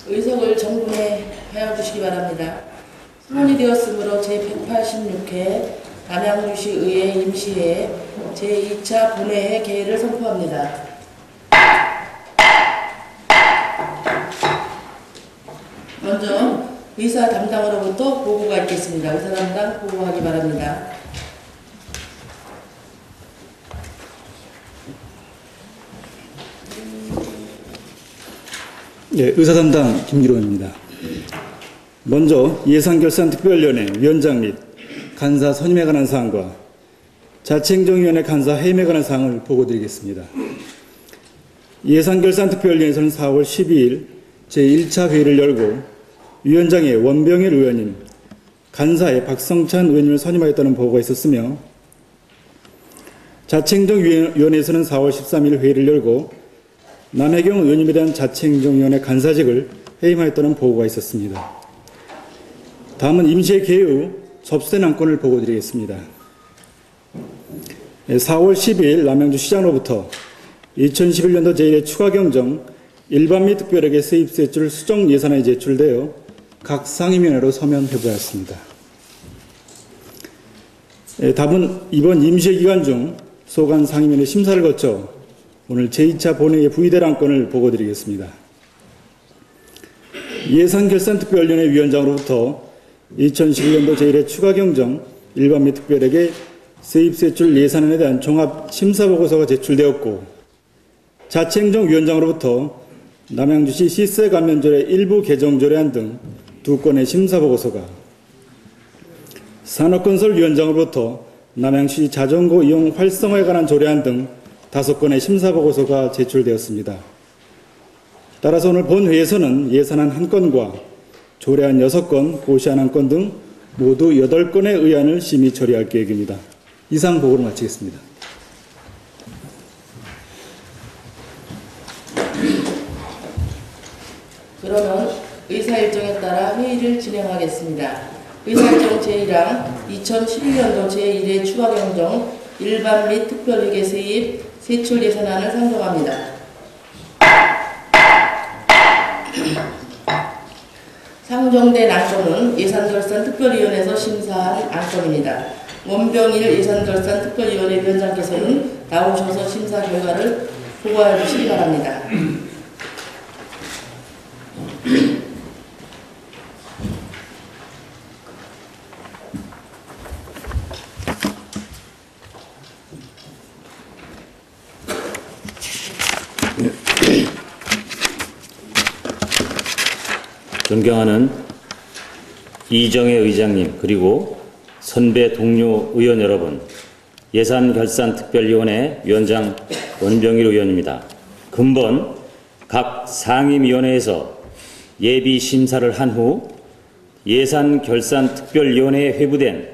의석을 정돈해 하여주시기 바랍니다. 승원이 되었으므로 제186회 남양주시 의회 임시회 제2차 본회의 개회를 선포합니다. 먼저 의사 담당으로부터 보고가 있겠습니다. 의사 담당 보고하기 바랍니다. 네, 의사 담당 김기론입니다. 먼저 예산결산특별위원회 위원장 및 간사 선임에 관한 사항과 자치행정위원회 간사 해임에 관한 사항을 보고드리겠습니다. 예산결산특별위원회에서는 4월 12일 제1차 회의를 열고 위원장의 원병일 의원님, 간사의 박성찬 의원님을 선임하였다는 보고가 있었으며, 자치행정위원회에서는 4월 13일 회의를 열고 남혜경 의원님에 대한 자치행정위원회 간사직을 해임하였다는 보고가 있었습니다. 다음은 임시회 개회 후 접수된 안건을 보고드리겠습니다. 4월 12일 남양주시장으로부터 2011년도 제1회 추가경정 일반 및 특별회계 세입세출 수정 예산안이 제출되어 각 상임위원회로 서면 회부하였습니다. 답은 이번 임시회 기간 중 소관 상임위원회 심사를 거쳐 오늘 제2차 본회의에 부의될 안건을 보고드리겠습니다. 예산결산특별위원회 위원장으로부터 2011년도 제1회 추가경정 일반 및 특별회계 세입세출 예산안에 대한 종합심사보고서가 제출되었고, 자치행정위원장으로부터 남양주시 시세감면조례 일부 개정 조례안 등 2건의 심사보고서가, 산업건설위원장으로부터 남양주시 자전거 이용 활성화에 관한 조례안 등 5건의 심사보고서가 제출되었습니다. 따라서 오늘 본회의에서는 예산안 1건과 조례안 6건, 고시안 1건 등 모두 8건의 의안을 심의 처리할 계획입니다. 이상 보고를 마치겠습니다. 그러면 의사일정에 따라 회의를 진행하겠습니다. 의사일정 제1항 2011년도 제1회 추가경정 일반 및 특별회계 세입 세출 예산안을 상정합니다. 상정된 안건은 예산결산특별위원회에서 심사한 안건입니다. 원병일 예산결산특별위원회 위원장께서는 나오셔서 심사 결과를 보고해 주시기 바랍니다. 존경하는 이정혜 의장님, 그리고 선배 동료 의원 여러분, 예산결산특별위원회 위원장 원병일 의원입니다. 근본 각 상임위원회에서 예비심사를 한 후 예산결산특별위원회에 회부된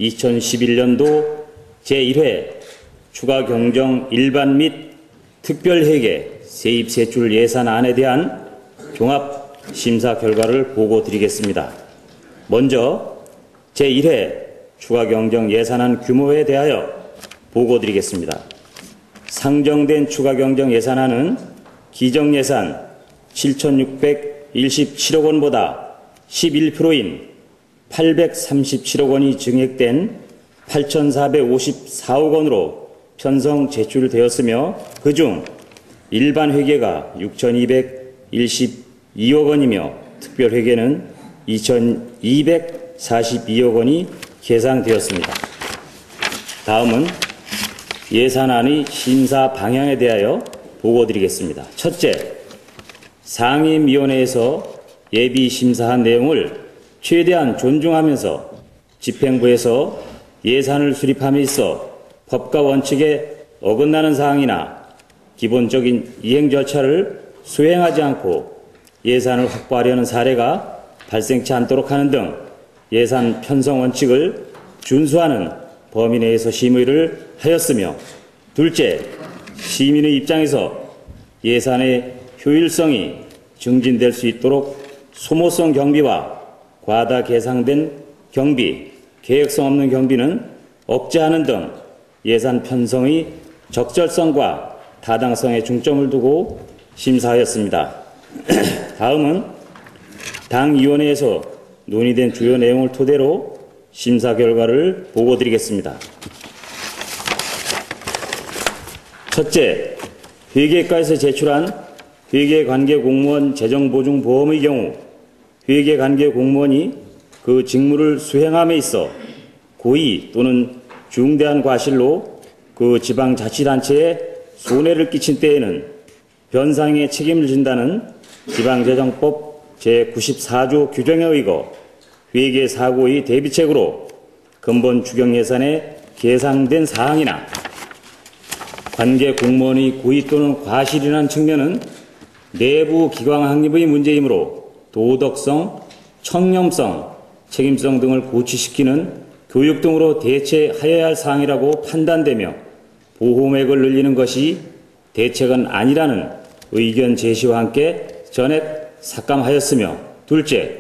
2011년도 제1회 추가경정 일반 및 특별회계 세입세출 예산안에 대한 종합심사 결과를 보고드리겠습니다. 먼저 제1회 추가경정 예산안 규모에 대하여 보고드리겠습니다. 상정된 추가경정 예산안은 기정예산 7,617억 원보다 11%인 837억 원이 증액된 8,454억 원으로 편성 제출되었으며, 그중 일반 회계가 6,212억 원이며 특별회계는 2,242억 원이 계상되었습니다. 다음은 예산안의 심사 방향에 대하여 보고드리겠습니다. 첫째, 상임위원회에서 예비심사한 내용을 최대한 존중하면서 집행부에서 예산을 수립함에 있어 법과 원칙에 어긋나는 사항이나 기본적인 이행 절차를 수행하지 않고 예산을 확보하려는 사례가 발생치 않도록 하는 등 예산 편성 원칙을 준수하는 범위 내에서 심의를 하였으며, 둘째, 시민의 입장에서 예산의 효율성이 증진될 수 있도록 소모성 경비와 과다 계상된 경비, 계획성 없는 경비는 억제하는 등 예산 편성의 적절성과 타당성에 중점을 두고 심사하였습니다. 다음은 당위원회에서 논의된 주요 내용을 토대로 심사 결과를 보고드리겠습니다. 첫째, 회계과에서 제출한 회계관계공무원 재정보증보험의 경우 회계관계공무원이 그 직무를 수행함에 있어 고의 또는 중대한 과실로 그 지방자치단체에 손해를 끼친 때에는 변상의 책임을 진다는 지방재정법 제94조 규정에 의거 회계사고의 대비책으로 근본 추경예산에 계상된 사항이나 관계 공무원의 고의 또는 과실이라는 측면은 내부 기관 확립의 문제이므로 도덕성, 청렴성, 책임성 등을 고취시키는 교육 등으로 대체하여야 할 사항이라고 판단되며 보호맥을 늘리는 것이 대책은 아니라는 의견 제시와 함께 전액 삭감하였으며, 둘째,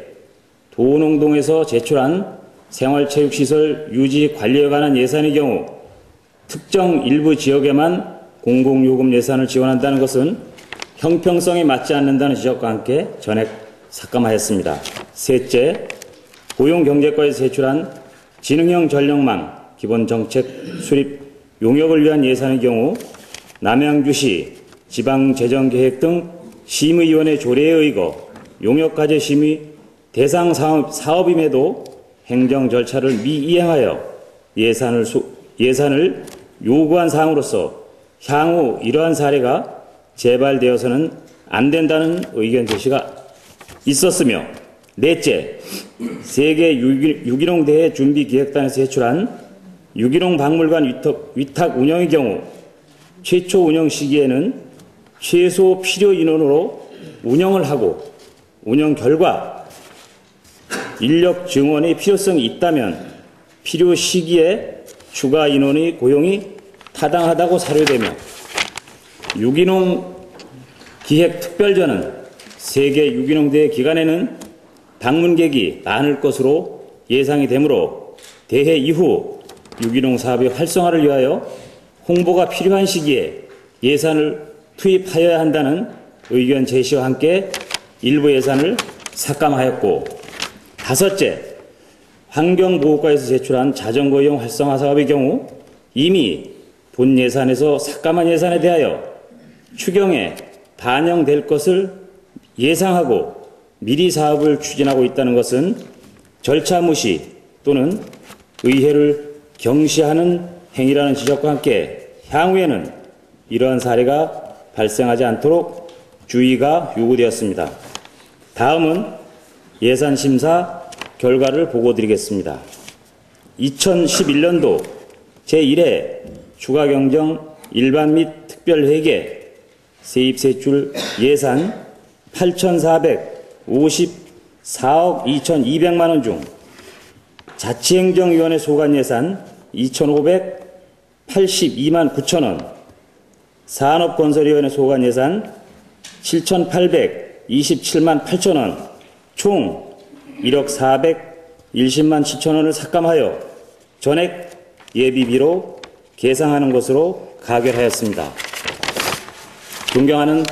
도농동에서 제출한 생활체육시설 유지 관리에 관한 예산의 경우 특정 일부 지역에만 공공요금 예산을 지원한다는 것은 형평성에 맞지 않는다는 지적과 함께 전액 삭감하였습니다. 셋째, 고용경제과에서 제출한 지능형 전력망 기본정책 수립 용역을 위한 예산의 경우 남양주시 지방재정계획 등 심의위원회 조례에 의거 용역과제 심의 대상 사업임에도 행정 절차를 미이행하여 예산을 요구한 사항으로서 향후 이러한 사례가 재발되어서는 안 된다는 의견 제시가 있었으며, 넷째, 세계 유기농 대회 준비기획단에서 제출한 유기농 박물관 위탁 운영의 경우 최초 운영 시기에는 최소 필요 인원으로 운영을 하고 운영 결과 인력 증원의 필요성이 있다면 필요 시기에 추가 인원의 고용이 타당하다고 사료되며, 유기농 기획 특별전은 세계 유기농 대회 기간에는 방문객이 많을 것으로 예상이 되므로 대회 이후 유기농 사업의 활성화를 위하여 홍보가 필요한 시기에 예산을 투입하여야 한다는 의견 제시와 함께 일부 예산을 삭감하였고, 다섯째, 환경보호과에서 제출한 자전거이용 활성화 사업의 경우 이미 본 예산에서 삭감한 예산에 대하여 추경에 반영될 것을 예상하고 미리 사업을 추진하고 있다는 것은 절차 무시 또는 의회를 경시하는 행위라는 지적과 함께 향후에는 이러한 사례가 발생하지 않도록 주의가 요구되었습니다. 다음은 예산심사 결과를 보고드리겠습니다. 2011년도 제1회 추가경정 일반 및 특별회계 세입세출 예산 8,454억 2,200만 원 중 자치행정위원회 소관 예산 2,582만 9천 원, 산업건설위원회 소관 예산 7,827만 8천 원, 총 1억 410만 7천 원을 삭감하여 전액 예비비로 계상하는 것으로 가결하였습니다. 존경하는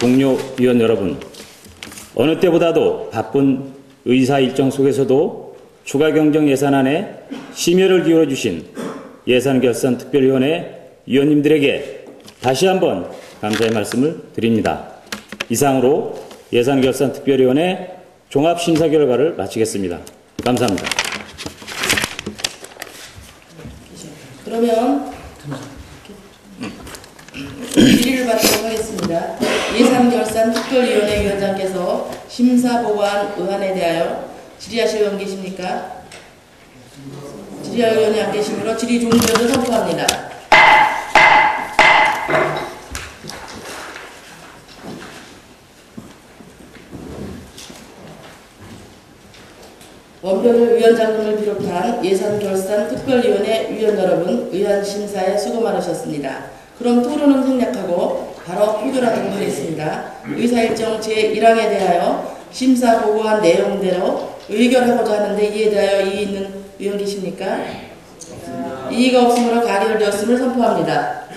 동료 위원 여러분, 어느 때보다도 바쁜 의사 일정 속에서도 추가경정 예산안에 심혈을 기울여주신 예산결산특별위원회 위원님들에게 다시 한번 감사의 말씀을 드립니다. 이상으로 예산결산특별위원회 종합심사 결과를 마치겠습니다. 감사합니다. 그러면 질의를 받도록 하겠습니다. 예산결산특별위원회 위원장께서 심사보고한 의안에 대하여 질의하실 의원 계십니까? 질의할 의원이 안 계시므로 질의 종료를 선포합니다. 원표를 위원장 등을 비롯한 예산결산특별위원회 위원 여러분, 의안 심사에 수고 많으셨습니다. 그럼 토론은 생략하고 바로 표결하도록 하겠습니다. 의사일정 제1항에 대하여 심사 보고한 내용대로 의결하고자 하는데 이에 대하여 이의 있는 의원 계십니까? 이의가 없으므로 가결되었음을 선포합니다.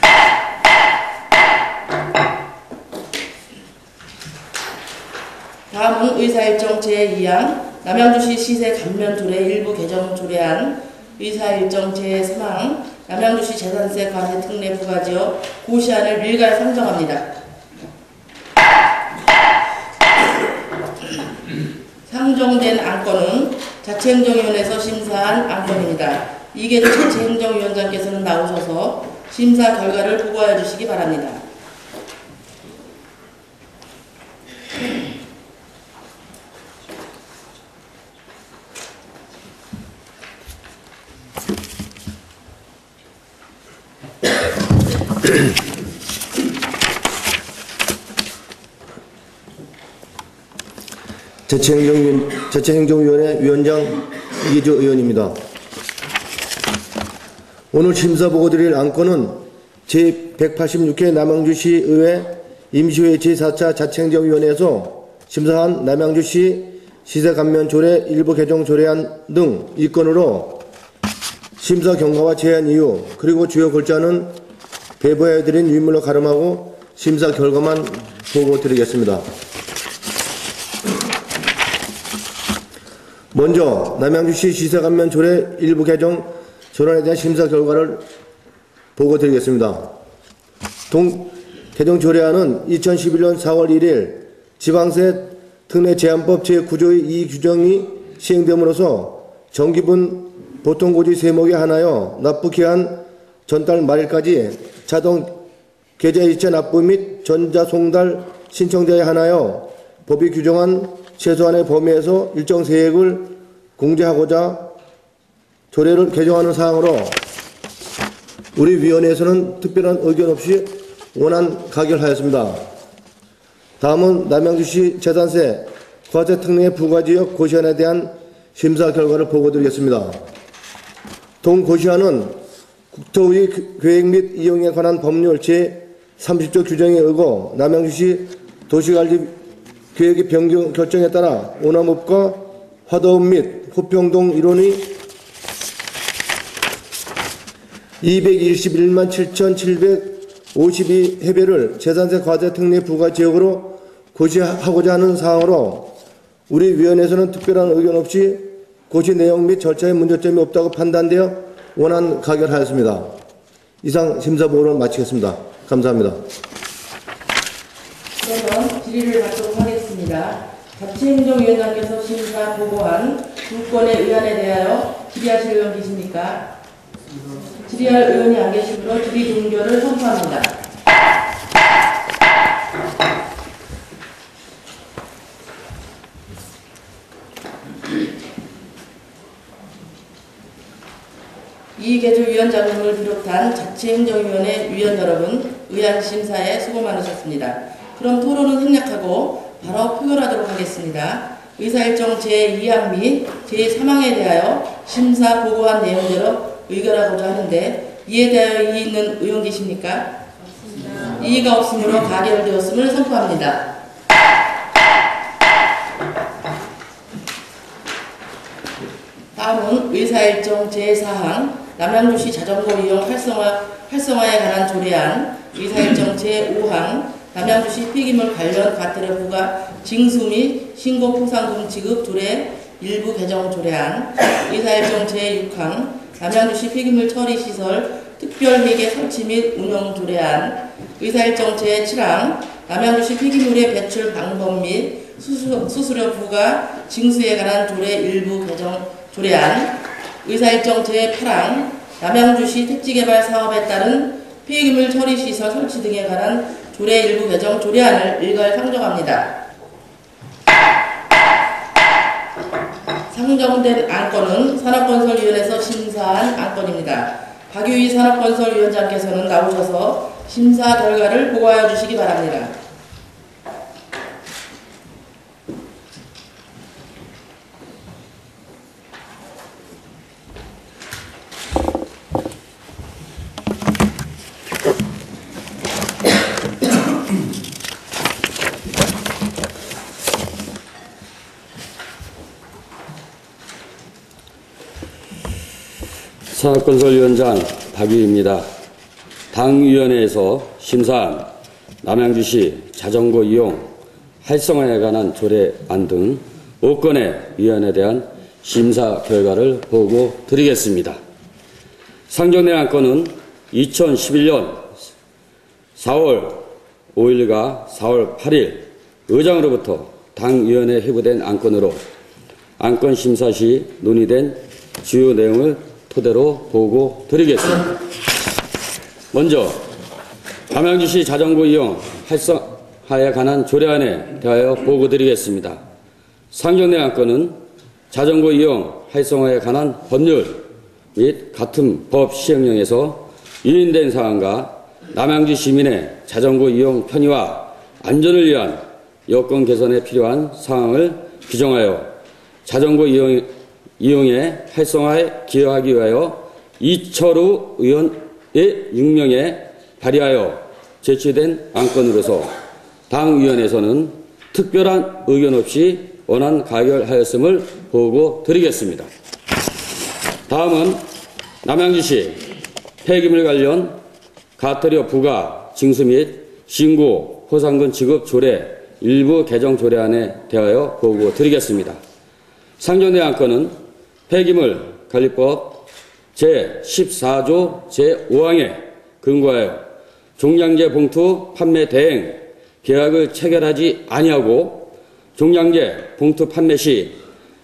다음은 의사일정 제2항 남양주시 시세 감면 조례 일부 개정 조례안, 의사일정 제3항 남양주시 재산세 과세 특례 부과지역 고시안을 일괄 상정합니다. 상정된 안건은 자치행정위원회에서 심사한 안건입니다. 이계조 자치행정위원장께서는 나오셔서 심사 결과를 보고하여 주시기 바랍니다. 자치행정위원회 위원장 이계조 의원입니다. 오늘 심사 보고 드릴 안건은 제186회 남양주시의회 임시회 제4차 자치행정위원회에서 심사한 남양주시 시세감면조례 일부 개정 조례안 등 이 건으로 심사 경과와 제한 이유 그리고 주요 골자는 배부해드린 유인물로 가름하고 심사 결과만 보고 드리겠습니다. 먼저 남양주시 시세감면조례 일부 개정 조례안에 대한 심사 결과를 보고 드리겠습니다. 개정 조례안은 2011년 4월 1일 지방세 특례 제한법 제9조의 이 규정이 시행됨으로써 정기분 보통고지 세목에 한하여 납부기한 전달 말일까지 자동 계좌이체 납부 및 전자송달 신청자에 한하여 법이 규정한 최소한의 범위에서 일정 세액을 공제하고자 조례를 개정하는 사항으로 우리 위원회에서는 특별한 의견 없이 원안 가결하였습니다. 다음은 남양주시 재산세 과세 특례 부과지역 고시안에 대한 심사 결과를 보고드리겠습니다. 동 고시안은 국토의 계획 및 이용에 관한 법률 제30조 규정에 의거 남양주시 도시관리 계획의 변경 결정에 따라 오남읍과 화도읍 및 호평동 일원의 221만 7,752해배를 재산세 과세 특례 부과 지역으로 고시하고자 하는 사항으로 우리 위원회에서는 특별한 의견 없이 고시 내용 및 절차에 문제점이 없다고 판단되어 원안 가결하였습니다. 이상 심사 보고를 마치겠습니다. 감사합니다. 그러면 질의를 받도록 하겠습니다. 자치행정위원장께서 심사 보고한 두 건의 의안에 대하여 질의하실 의원 계십니까? 질의할 의원이 안 계시므로 질의 종결을 선포합니다. 이계조위원장님을 비롯한 자치행정위원회 위원 여러분, 의안 심사에 수고 많으셨습니다. 그럼 토론은 생략하고 바로 표결하도록 하겠습니다. 의사일정 제2항 및 제3항에 대하여 심사 보고한 내용대로 의결하고자 하는데 이에 대하여 이의 있는 의원 계십니까? 없습니다. 이의가 없으므로 가결되었음을 선포합니다. 다음은 의사일정 제4항 남양주시 자전거 이용 활성화에 관한 조례안, 의사일정 제5항 남양주시 폐기물 관련 과태료 부과 징수 및 신고 포상금 지급 조례 일부 개정 조례안, 의사일정 제6항 남양주시 폐기물 처리 시설 특별회계 설치 및 운영 조례안, 의사일정 제7항 남양주시 폐기물의 배출 방법 및 수수료 부과 징수에 관한 조례 일부 개정 조례안, 의사일정 제8항 남양주시 택지개발 사업에 따른 폐기물 처리시설 설치 등에 관한 조례 일부 개정 조례안을 일괄 상정합니다. 상정된 안건은 산업건설위원회에서 심사한 안건입니다. 박유희 산업건설위원장께서는 나오셔서 심사 결과를 보고하여 주시기 바랍니다. 산업건설위원장 박유희입니다. 당위원회에서 심사한 남양주시 자전거 이용 활성화에 관한 조례안 등 5건의 위원에 대한 심사 결과를 보고 드리겠습니다. 상정된 안건은 2011년 4월 5일과 4월 8일 의장으로부터 당위원회에 회부된 안건으로 안건 심사 시 논의된 주요 내용을 토대로 보고 드리겠습니다. 먼저 남양주시 자전거 이용 활성화에 관한 조례안에 대하여 보고 드리겠습니다. 상정된 안건은 자전거 이용 활성화에 관한 법률 및 같은 법 시행령에서 유인된 사항과 남양주 시민의 자전거 이용 편의와 안전을 위한 여건 개선에 필요한 사항을 규정하여 자전거 이용의 활성화에 기여하기 위하여 이철우 의원의 육명에 발의하여 제출된 안건으로서 당위원회에서는 특별한 의견 없이 원안 가결하였음을 보고 드리겠습니다. 다음은 남양주시 폐기물 관련 가터리어 부과 징수 및 신고 포상금 지급 조례 일부 개정 조례안에 대하여 보고 드리겠습니다. 상정된 안건은 폐기물 관리법 제14조 제5항에 근거하여 종량제 봉투 판매 대행 계약을 체결하지 아니하고 종량제 봉투 판매 시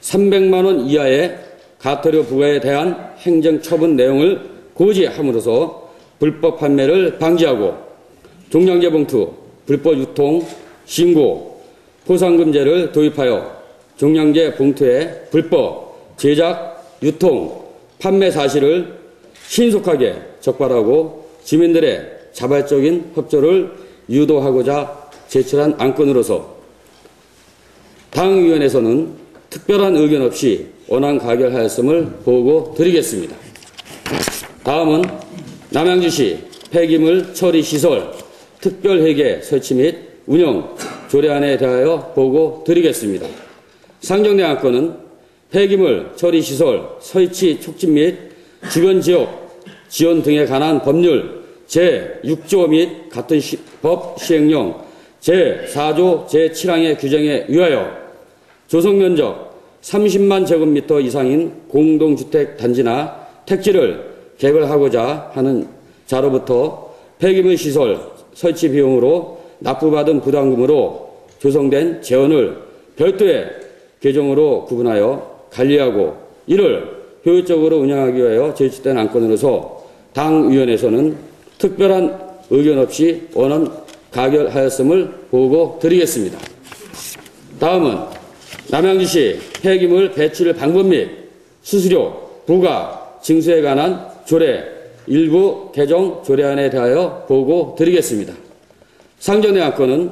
300만 원 이하의 가터리어 부과에 대한 행정처분 내용을 고지함으로써 불법 판매를 방지하고 종량제 봉투 불법 유통, 신고, 포상금제를 도입하여 종량제 봉투의 불법 제작, 유통, 판매 사실을 신속하게 적발하고 시민들의 자발적인 협조를 유도하고자 제출한 안건으로서 당위원회에서는 특별한 의견 없이 원안 가결하였음을 보고 드리겠습니다. 다음은 남양주시 폐기물 처리 시설 특별회계 설치 및 운영 조례안에 대하여 보고 드리겠습니다. 상정된 안건은 폐기물 처리 시설 설치 촉진 및 주변 지역 지원 등에 관한 법률 제6조 및 같은 법 시행령 제4조 제7항의 규정에 의하여 조성면적 30만 제곱미터 이상인 공동주택 단지나 택지를 개발하고자 하는 자로부터 폐기물 시설 설치 비용으로 납부받은 부담금으로 조성된 재원을 별도의 계정으로 구분하여 관리하고 이를 효율적으로 운영하기 위하여 제출된 안건으로서 당위원회에서는 특별한 의견 없이 원안 가결하였음을 보고 드리겠습니다. 다음은 남양주시 폐기물 배출 방법 및 수수료, 부과, 징수에 관한 조례 일부 개정 조례안에 대하여 보고 드리겠습니다. 상정된 안건은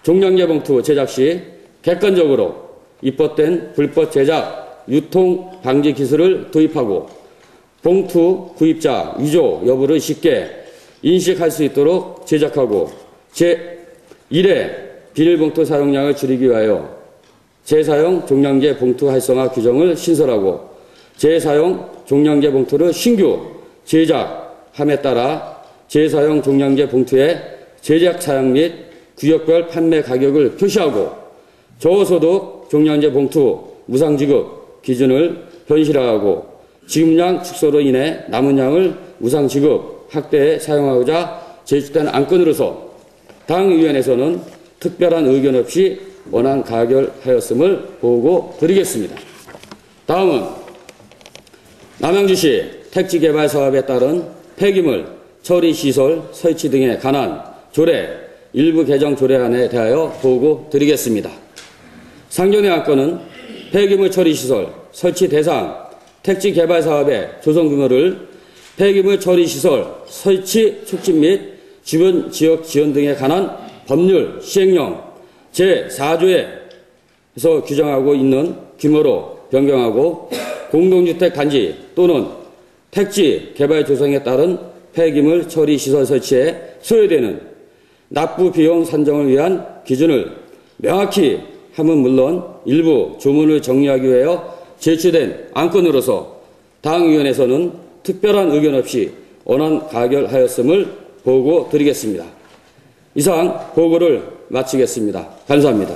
종량제 봉투 제작 시 객관적으로 입법된 불법 제작, 유통 방지 기술을 도입하고 봉투 구입자 위조 여부를 쉽게 인식할 수 있도록 제작하고 제1회 비닐봉투 사용량을 줄이기 위하여 재사용 종량제 봉투 활성화 규정을 신설하고 재사용 종량제 봉투를 신규 제작함에 따라 재사용 종량제 봉투의 제작 사양 및 구역별 판매 가격을 표시하고 저소득 종량제 봉투 무상지급 기준을 현실화하고 지급량 축소로 인해 남은 양을 무상지급 확대에 사용하고자 제출된 안건으로서 당위원회에서는 특별한 의견 없이 원안 가결하였음을 보고 드리겠습니다. 다음은 남양주시 택지 개발 사업에 따른 폐기물 처리 시설 설치 등에 관한 조례 일부 개정 조례안에 대하여 보고 드리겠습니다. 상정된 안건은 폐기물 처리 시설 설치 대상 택지 개발 사업의 조성 규모를 폐기물 처리 시설 설치 촉진 및 주변 지역 지원 등에 관한 법률 시행령 제4조에서 규정하고 있는 규모로 변경하고 공동주택 단지 또는 택지 개발 조성에 따른 폐기물 처리 시설 설치에 소요되는 납부 비용 산정을 위한 기준을 명확히 함은 물론 일부 조문을 정리하기 위하여 제출된 안건으로서 당위원회에서는 특별한 의견 없이 원안 가결하였음을 보고 드리겠습니다. 이상 보고를 마치겠습니다. 감사합니다.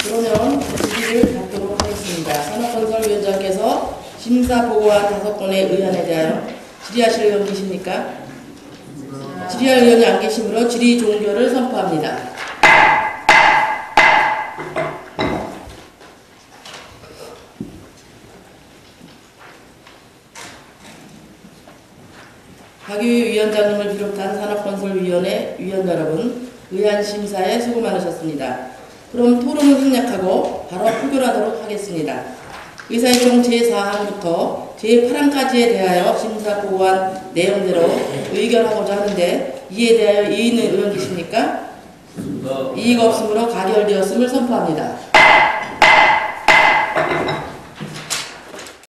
그러면 질의를 받도록 하겠습니다. 산업건설위원장께서 심사보고한 5건의 의안에 대하여 질의하실 의원 계십니까? 질의할 의원이 안 계시므로 질의 종결을 선포합니다. 박유희 위원장님을 비롯한 산업건설위원회 위원 여러분, 의안 심사에 수고 많으셨습니다. 그럼 토론은 생략하고 바로 표결하도록 하겠습니다. 의사일정 제4항부터 제8항까지에 대하여 심사보고한 내용대로 의결하고자 하는데 이에 대하여 이의 있는 의원 계십니까? 이의가 없으므로 가결되었음을 선포합니다.